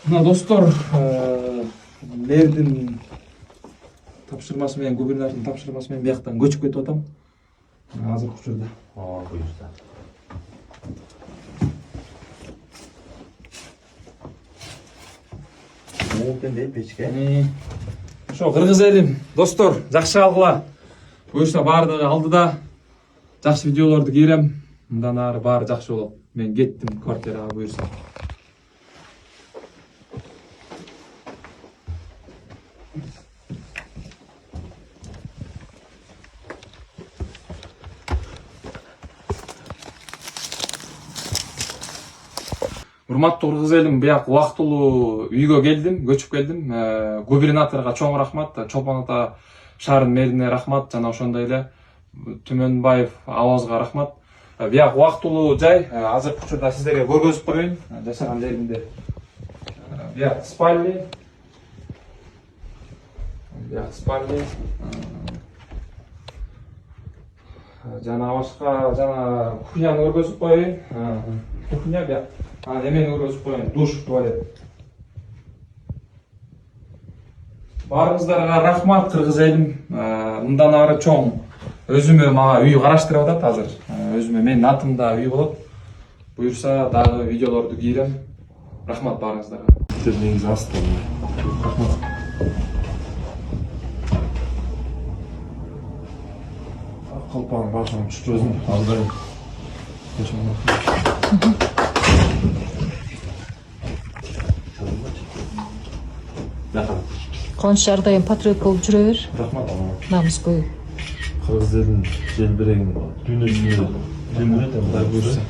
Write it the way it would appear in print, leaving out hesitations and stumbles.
Мына достор, мэрдин тапшырмасы менен, губернатордун тапшырмасы менен бияктан көчүп кетип атам. Азыркы учурда. Буюрса. Мындай печке. Ошо кыргыз элим, достор, жакшы алгыла. Буюрса баардыгы алдыда. Жакшы видеолорду кийрем. Мындан ары баары жакшы болот. Мен кеттим квартирага буюрса. Урматтуу кыргыз элим, бияк убактылуу үйгө келдим, көчүп келдим. Губернаторго чоң рахмат, Чолпон Ата шаарынын мэрине рахмат, жана ошондой эле Түмөнбаев Авазга рахмат. Бияк убактылуу жай, азыркы учурда сиздерге көргөзүп коеюн. Жашаган жеримде. Бияк спальня. Жана башка, жана кухняны көргөзүп коеюн. Кухня бияк. Эмени көргөзүп коеюн, душ, туалет. Баарыңыздарга рахмат кыргыз элим. Мындан ары чоң өзүмө мага үй караштырып атат азыр. Өзүмө менин атымда үй болот. Буюрса дагы видеолорду кийрем. Рахмат баарыңыздарга. Негизи астын. Рахмат. Калпагын башын түшүп өзүм алдырайын. Конуш ар дайым патриот болуп жүрө бер. Рахмат. Намыс коюп. Кыргыз элин желбирегин дүйнө жүзүндө желбирет. Буюрса.